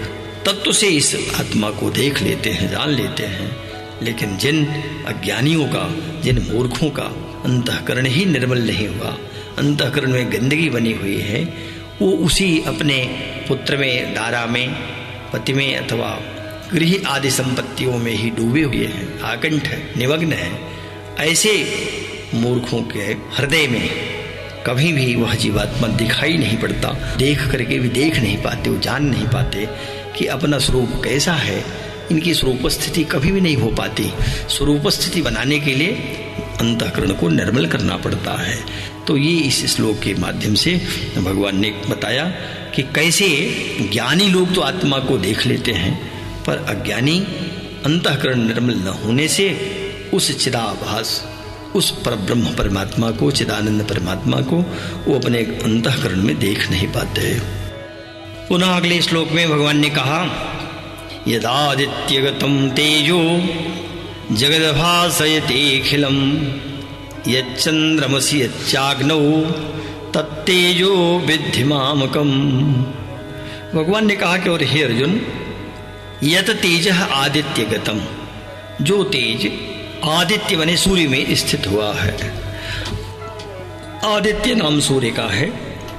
B: तत्व से इस आत्मा को देख लेते हैं, जान लेते हैं। लेकिन जिन अज्ञानियों का, जिन मूर्खों का अंतःकरण ही निर्मल नहीं हुआ, अंतःकरण में गंदगी बनी हुई है, वो उसी अपने पुत्र में, दारा में, पति में अथवा गृह आदि संपत्तियों में ही डूबे हुए हैं, आकंठ निमग्न है। ऐसे मूर्खों के हृदय में कभी भी वह जीवात्मा दिखाई नहीं पड़ता। देख करके भी देख नहीं पाते, वो जान नहीं पाते कि अपना स्वरूप कैसा है। इनकी स्वरूप स्थिति कभी भी नहीं हो पाती। स्वरूप स्थिति बनाने के लिए अंतःकरण को निर्मल करना पड़ता है। तो ये इस श्लोक के माध्यम से भगवान ने बताया कि कैसे ज्ञानी लोग तो आत्मा को देख लेते हैं, पर अज्ञानी अंतःकरण निर्मल न होने से उस चिदाभास, उस परब्रह्म परमात्मा को, चिदानंद परमात्मा को वो अपने अंतःकरण में देख नहीं पाते। पुनः अगले श्लोक में भगवान ने कहा, यदादित्यगतं तेजो जगद्भासयतेऽखिलं यच्चन्द्रमसि यच्चाग्नौ तत्तेजो विद्धि मामकम्। भगवान ने कहा कि और हे अर्जुन, यत तेजः आदित्यगतम, जो तेज आदित्य बने सूर्य में स्थित हुआ है। आदित्य नाम सूर्य का है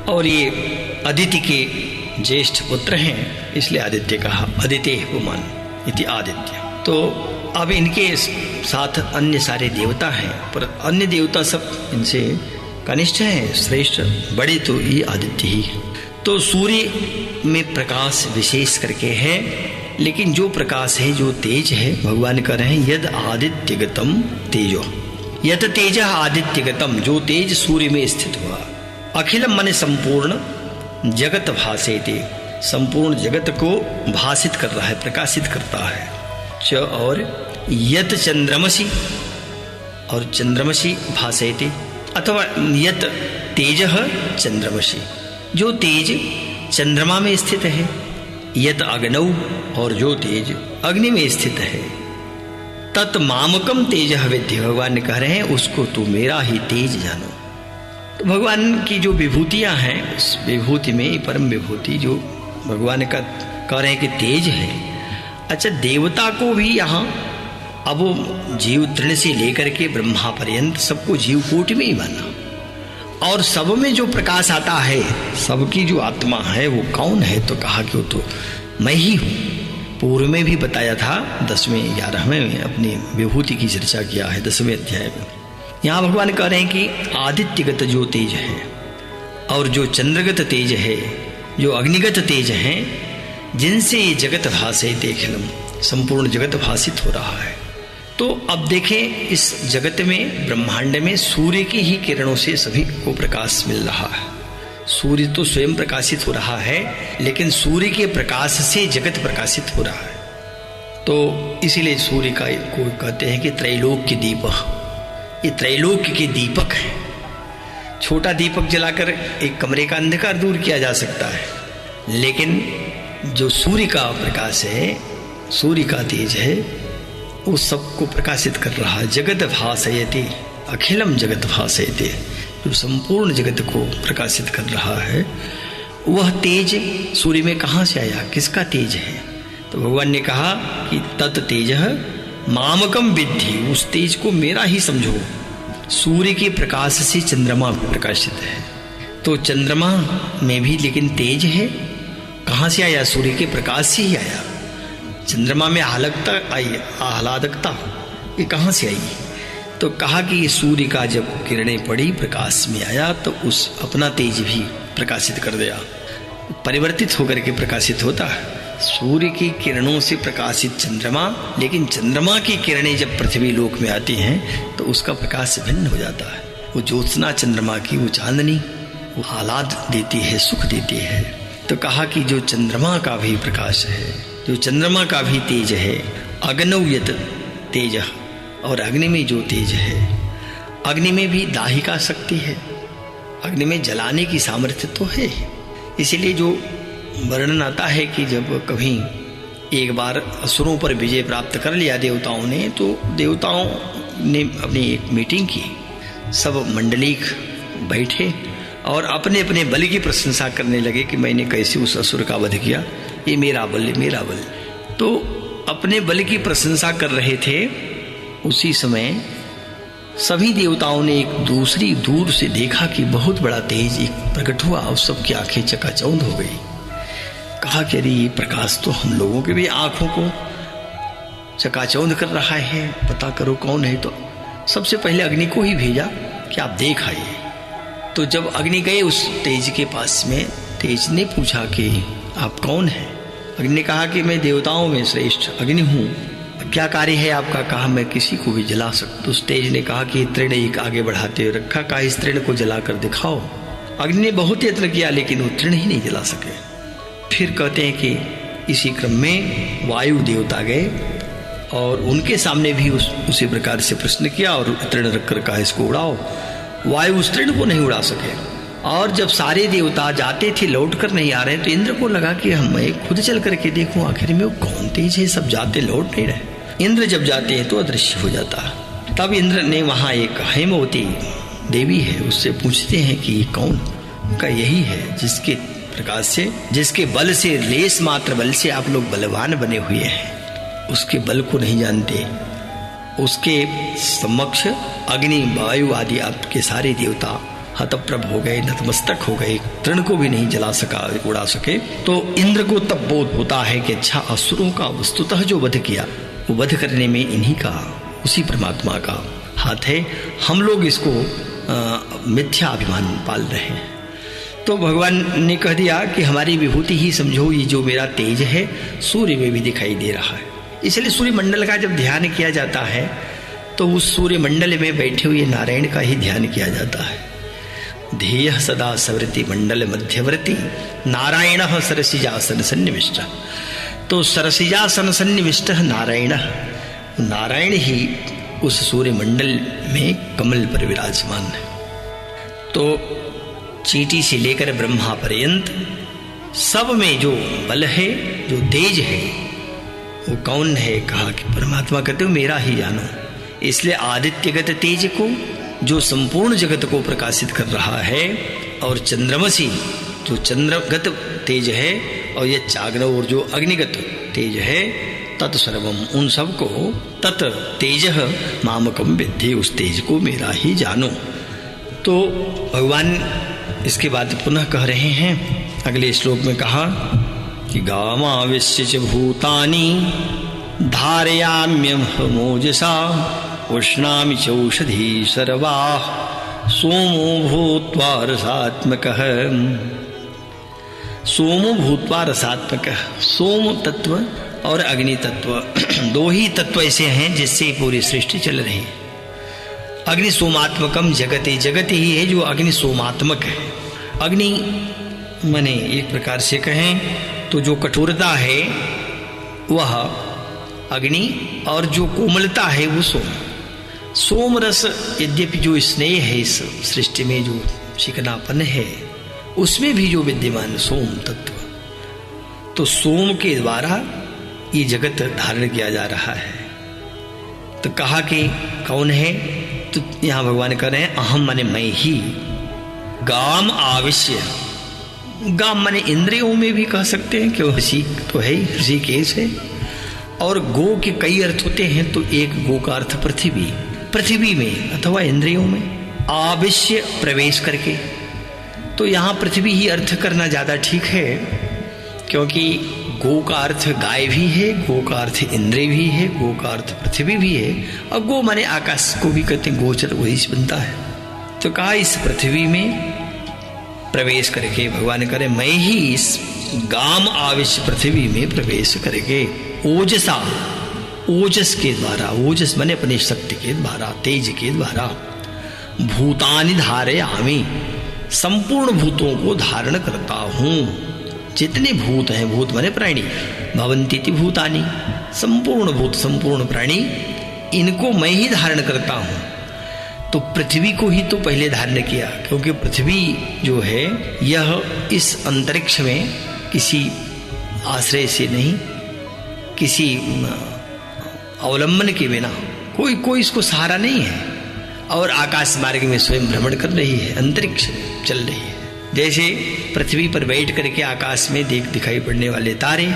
B: और ये अदिति के ज्येष्ठ पुत्र हैं, इसलिए आदित्य कहा। अदिते पुमान इति आदित्य। तो अब इनके साथ अन्य सारे देवता हैं, पर अन्य देवता सब इनसे कनिष्ठ हैं, श्रेष्ठ बड़े तो ये आदित्य ही है। तो सूर्य में प्रकाश विशेष करके है, लेकिन जो प्रकाश है, जो तेज है, भगवान कह रहे हैं यद आदित्यगतम तेजो, यत तेज आदित्यगतम, जो तेज सूर्य में स्थित हुआ। अखिलम माने संपूर्ण, जगत भासेते, संपूर्ण जगत को भासित कर रहा है, प्रकाशित करता है। च और यत चंद्रमसी, और चंद्रमसी भासेते, अथवा यत तेजः चंद्रमसी, जो तेज चंद्रमा में स्थित है। यत अग्नौ, और जो तेज अग्नि में स्थित है। तत् मामकम तेजः विद्धि, भगवान कह रहे हैं उसको तू मेरा ही तेज जानो। तो भगवान की जो विभूतियां हैं, उस विभूति में परम विभूति जो भगवान का कह रहे हैं कि तेज है। अच्छा, देवता को भी यहाँ अब वो जीव तृण से लेकर के ब्रह्मा पर्यंत सबको जीव कोटि में ही माना, और सब में जो प्रकाश आता है, सबकी जो आत्मा है वो कौन है, तो कहा कि वो तो मैं ही हूँ। पूर्व में भी बताया था, 10वें 11वें में अपनी विभूति की चर्चा किया है 10वें अध्याय में। यहाँ भगवान कह रहे हैं कि आदित्यगत जो तेज है, और जो चंद्रगत तेज है, जो अग्निगत तेज है, जिनसे ये जगत भासयते अखिलम, संपूर्ण जगत भासित हो रहा है। तो अब देखें, इस जगत में, ब्रह्मांड में सूर्य की ही किरणों से सभी को प्रकाश मिल रहा है। सूर्य तो स्वयं प्रकाशित हो रहा है, लेकिन सूर्य के प्रकाश से जगत प्रकाशित हो रहा है। तो इसीलिए सूर्य का को कहते हैं कि त्रैलोक्य दीपक, ये त्रैलोक्य के दीपक है। छोटा दीपक जलाकर एक कमरे का अंधकार दूर किया जा सकता है, लेकिन जो सूर्य का प्रकाश है, सूर्य का तेज है, वो सबको प्रकाशित कर रहा है। जगत भासयते अखिलम जगत भासयते, जो संपूर्ण जगत को प्रकाशित कर रहा है। वह तेज सूर्य में कहाँ से आया, किसका तेज है? तो भगवान ने कहा कि तत् तेजः मामकम विद्धि, उस तेज को मेरा ही समझो। सूर्य के प्रकाश से चंद्रमा प्रकाशित है, तो चंद्रमा में भी लेकिन तेज है। कहाँ से आया? सूर्य के प्रकाश से ही आया। चंद्रमा में आह्लादकता ये कहाँ से आई? तो कहा कि ये सूर्य का जब किरणें पड़ी, प्रकाश में आया, तो उस अपना तेज भी प्रकाशित कर दिया, परिवर्तित होकर के प्रकाशित होता है। सूर्य की किरणों से प्रकाशित चंद्रमा, लेकिन चंद्रमा की किरणें जब पृथ्वी लोक में आती हैं तो उसका प्रकाश भिन्न हो जाता है। वो ज्योत्सना चंद्रमा की, वो चांदनी, वो आह्लाद देती है, सुख देती है। तो कहा कि जो चंद्रमा का भी प्रकाश है, जो चंद्रमा का भी तेज है, अग्नौयत तेज, और अग्नि में जो तेज है, अग्नि में भी दाहिका शक्ति है, अग्नि में जलाने की सामर्थ्य तो है। इसीलिए जो वर्णन आता है कि जब कभी एक बार असुरों पर विजय प्राप्त कर लिया देवताओं ने, तो देवताओं ने अपनी एक मीटिंग की, सब मंडलीक बैठे और अपने अपने बल की प्रशंसा करने लगे कि मैंने कैसे उस असुर का वध किया, ये मेरा बल, मेरा बल। तो अपने बल की प्रशंसा कर रहे थे। उसी समय सभी देवताओं ने एक दूसरी दूर से देखा कि बहुत बड़ा तेज एक प्रकट हुआ और सबकी आंखें चकाचौंध हो गई। कहा कि अरे ये प्रकाश तो हम लोगों के भी आंखों को चकाचौंध कर रहा है, पता करो कौन है। तो सबसे पहले अग्नि को ही भेजा कि आप देख आइए। तो जब अग्नि गए उस तेज के पास में, तेज ने पूछा कि आप कौन हैं? अग्नि ने कहा कि मैं देवताओं में श्रेष्ठ अग्नि हूँ, क्या कार्य है आपका? कहा मैं किसी को भी जला सकता। तो उस तेज ने कहा कि तृण एक आगे बढ़ाते हुए रखा, कहा इस तृण को जलाकर दिखाओ। अग्नि ने बहुत यत्न किया, लेकिन वो तृण ही नहीं जला सके। फिर कहते हैं कि इसी क्रम में वायु देवता गए, और उनके सामने भी उसी प्रकार से प्रश्न किया और तृण रखकर कहा इसको उड़ाओ। वायु उस तृण को नहीं उड़ा सके। और जब सारे देवता जाते थे लौट कर नहीं आ रहे तो इंद्र को लगा कि मैं खुद चल करके देखूं आखिर में वो कौन तेज है, सब जाते लौट नहीं रहे। इंद्र जब जाते हैं तो अदृश्य हो जाता। तब इंद्र ने वहां एक हेमवती देवी है उससे पूछते हैं कि ये कौन? का यही है जिसके प्रकाश से, जिसके बल से, लेस मात्र बल से आप लोग बलवान बने हुए हैं, उसके बल को नहीं जानते। उसके समक्ष अग्नि वायु आदि आपके सारे देवता हतप्रभ हो गए, नतमस्तक हो गए, तृण को भी नहीं जला सका, उड़ा सके। तो इंद्र को तब बोध होता है कि अच्छा, असुरों का वस्तुतः जो वध किया वो वध करने में इन्हीं का, उसी परमात्मा का हाथ है। हम लोग इसको मिथ्या अभिमान पाल रहे हैं। तो भगवान ने कह दिया कि हमारी विभूति ही समझो, ये जो मेरा तेज है सूर्य में भी दिखाई दे रहा है। इसलिए सूर्य मंडल का जब ध्यान किया जाता है तो उस सूर्य मंडल में बैठे हुए नारायण का ही ध्यान किया जाता है। ध्येय सदा सवृति मंडल मध्यवर्ती नारायण सरसिजासन सन्निविष्ट। तो सरसिजासन सन्निविष्ट नारायण, नारायण ही उस सूर्य मंडल में कमल पर विराजमान है। तो चींटी से लेकर ब्रह्मा पर्यंत सब में जो बल है, जो तेज है, वो कौन है? कहा कि परमात्मा। कहते हो मेरा ही जानो। इसलिए आदित्यगत तेज को, जो संपूर्ण जगत को प्रकाशित कर रहा है, और चंद्रमसी जो चंद्रगत तेज है, और यह चाग्नव और जो अग्निगत तेज है, तत्सर्वम उन सबको, तत् तेज मामकम विद्धि, उस तेज को मेरा ही जानो। तो भगवान इसके बाद पुनः कह रहे हैं अगले श्लोक में कहा कि गामाविश्य च भूतानि धारयाम्यमोजसा उष्णामि चौषधी सर्वाः सोमो भूत्वा रसात्मकः। सोमो भूत्वा रसात्मकः, सोम तत्व और अग्नि तत्व दो ही तत्व ऐसे हैं जिससे पूरी सृष्टि चल रही है। अग्नि सोमात्मकम जगते, जगत ही है जो अग्नि सोमात्मक है। अग्नि माने एक प्रकार से कहें तो जो कठोरता है वह अग्नि, और जो कोमलता है वो सोम। सोम रस, यद्यपि जो स्नेह है इस सृष्टि में, जो चिकनापन है, उसमें भी जो विद्यमान सोम तत्व, तो सोम के द्वारा ये जगत धारण किया जा रहा है। तो कहा कि कौन है? तो यहां भगवान कह रहे हैं अहम माने मैं ही। गाम आविश्य, गाम माने इंद्रियों में भी कह सकते हैं, क्यों ऋषि तो है, ऋषिकेश है। और गो के कई अर्थ होते हैं, तो एक गो का अर्थ पृथ्वी, पृथ्वी में अथवा इंद्रियों में आविश्य प्रवेश करके। तो यहां पृथ्वी ही अर्थ करना ज्यादा ठीक है, क्योंकि गो का अर्थ गाय भी है, गो का अर्थ इंद्रिय भी है, गो का अर्थ पृथ्वी भी है, और गो माने आकाश को भी कहते हैं, गोचर वही से बनता है। तो कहा इस पृथ्वी में प्रवेश करके भगवान करे मैं ही इस गाम आविश्य पृथ्वी में प्रवेश करके ओजसा, ओजस के द्वारा, ओजस माने अपनी शक्ति के द्वारा, तेज के द्वारा, भूतानि धारयामि, संपूर्ण भूतों को धारण करता हूं। जितने भूत हैं, भूत माने प्राणी, भवन्तीति भूतानि, संपूर्ण भूत संपूर्ण प्राणी, इनको मैं ही धारण करता हूं। तो पृथ्वी को ही तो पहले धारण किया, क्योंकि पृथ्वी जो है यह इस अंतरिक्ष में किसी आश्रय से नहीं, किसी अवलंबन के बिना, कोई इसको सहारा नहीं है, और आकाश मार्ग में स्वयं भ्रमण कर रही है, अंतरिक्ष चल रही है। जैसे पृथ्वी पर बैठ करके आकाश में दिखाई पड़ने वाले तारे,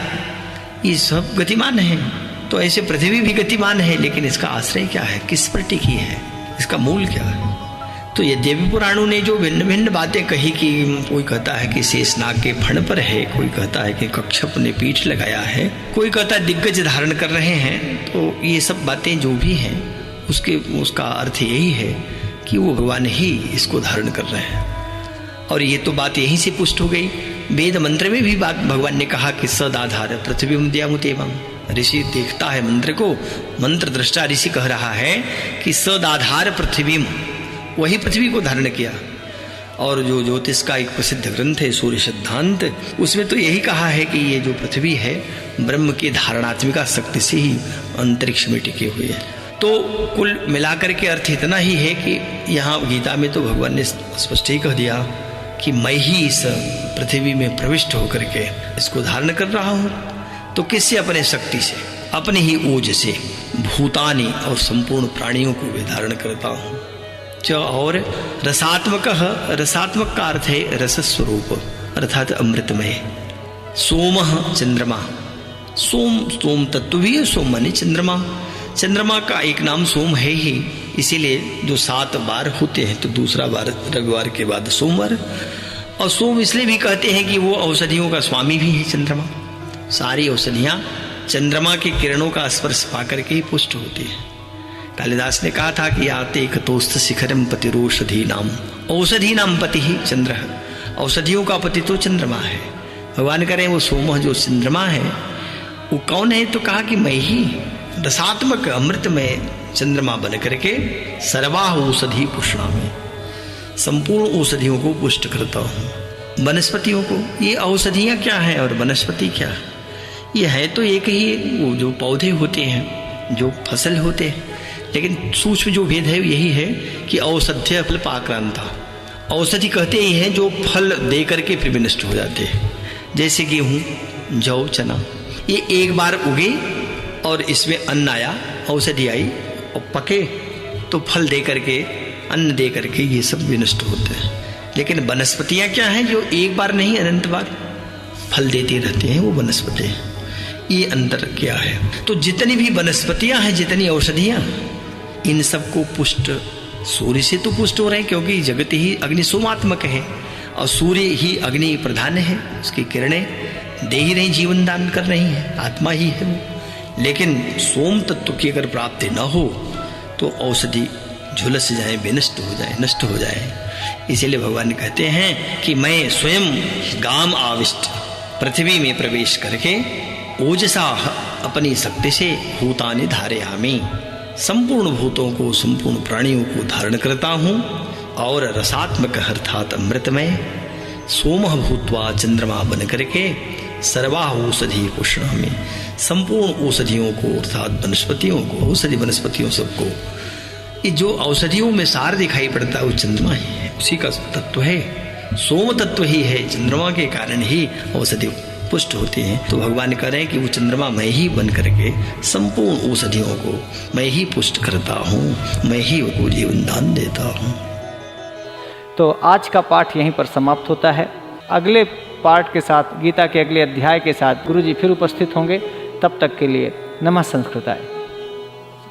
B: ये सब गतिमान हैं, तो ऐसे पृथ्वी भी गतिमान है, लेकिन इसका आश्रय क्या है, किस पर टिकी है, इसका मूल क्या है? तो यद्यपि पुराणों ने जो भिन्न भिन्न बातें कही कि कोई कहता है कि शेषनाग के फण पर है, कोई कहता है कि कच्छप ने पीठ लगाया है, कोई कहता है दिग्गज धारण कर रहे हैं, तो ये सब बातें जो भी हैं उसका अर्थ यही है कि वो भगवान ही इसको धारण कर रहे हैं। और ये तो बात यहीं से पुष्ट हो गई। वेद मंत्र में भी बात भगवान ने कहा कि सदाधार पृथ्वी द्यामुतेवम, ऋषि देखता है मंत्र को, मंत्र दृष्टा ऋषि कह रहा है कि सदाधार पृथ्वी, वही पृथ्वी को धारण किया। और जो ज्योतिष का एक प्रसिद्ध ग्रंथ है सूर्य सिद्धांत, उसमें तो यही कहा है कि ये जो पृथ्वी है ब्रह्म की धारणात्मिका शक्ति से ही अंतरिक्ष में टिके हुए है। तो कुल मिलाकर के अर्थ इतना ही है कि यहाँ गीता में तो भगवान ने स्पष्ट ही कह दिया कि मैं ही इस पृथ्वी में प्रविष्ट होकर के इसको धारण कर रहा हूँ। तो किससे? अपने शक्ति से, अपने ही ओज से भूतानी और संपूर्ण प्राणियों को भी धारण करता हूँ। और रसात्मक, रसात्मक का अर्थ है रस स्वरूप अर्थात अमृतमय। सोम चंद्रमा, सोम तत्व भी है, सोम माने चंद्रमा। चंद्रमा का एक नाम सोम है ही, इसीलिए जो 7 बार होते हैं तो दूसरा बार रविवार के बाद सोमवार। और सोम इसलिए भी कहते हैं कि वो औषधियों का स्वामी भी है चंद्रमा। सारी औषधियां चंद्रमा की किरणों का स्पर्श पाकर के ही पुष्ट होती है। कालिदास ने कहा था कि आते कतोस्त शिखरम पतिरोषधि नाम, औषधि नाम पति ही चंद्र, औषधियों का पति तो चंद्रमा है। भगवान करें वो सोम जो चंद्रमा है वो कौन है? तो कहा कि मैं ही रसात्मक अमृत में चंद्रमा बन करके सर्वाह औषधि पुष्णा में संपूर्ण औषधियों को पुष्ट करता हूँ। वनस्पतियों को, ये औषधियाँ क्या है और वनस्पति क्या है? ये है तो एक ही, वो जो पौधे होते हैं, जो फसल होते हैं, लेकिन सूक्ष्म जो भेद है यही है कि औषध्य फल पाक्रांता। औषधि कहते ही हैं जो फल दे करके फिर भी नष्ट हो जाते हैं, जैसे गेहूँ, जौ, चना, ये एक बार उगे और इसमें अन्न आया, औषधि आई और पके तो फल दे करके, अन्न दे करके ये सब भी नष्ट होते हैं। लेकिन वनस्पतियाँ क्या हैं? जो एक बार नहीं अनंत बार फल देते रहते हैं, वो वनस्पति। ये अंतर क्या है? तो जितनी भी वनस्पतियाँ हैं, जितनी औषधियाँ, इन सबको पुष्ट सूर्य से तो पुष्ट हो रहे हैं, क्योंकि जगत ही अग्नि सोमात्मक है और सूर्य ही अग्नि प्रधान है। उसकी किरणें दे ही रही, जीवन दान कर रही हैं, आत्मा ही है वो। लेकिन सोम तत्व की अगर प्राप्ति न हो तो औषधि झुलस जाए, विनष्ट हो जाए, नष्ट हो जाए। इसीलिए भगवान कहते हैं कि मैं स्वयं गाम आविष्ट पृथ्वी में प्रवेश करके ओजसा अपनी शक्ति से भूतानि धारयामि, संपूर्ण भूतों को, संपूर्ण प्राणियों को धारण करता हूँ। और रसात्मक अर्थात अमृतमय सोम भूत्वा चंद्रमा बन करके सर्वा औषधि पुष्णा में संपूर्ण औषधियों को अर्थात वनस्पतियों को, औषधि वनस्पतियों सबको, ये जो औषधियों में सार दिखाई पड़ता है वो चंद्रमा ही है, उसी का तत्व है, सोम तत्व ही है। चंद्रमा के कारण ही औषधि पुष्ट होते हैं। तो भगवान कह रहे हैं कि वो चंद्रमा मैं ही बन करके संपूर्ण औषधियों को मैं ही पुष्ट करता हूँ, मैं ही उनको जीवन दान देता हूँ।
A: तो आज का पाठ यहीं पर समाप्त होता है। अगले पाठ के साथ, गीता के अगले अध्याय के साथ गुरुजी फिर उपस्थित होंगे। तब तक के लिए नमः संस्कृताय।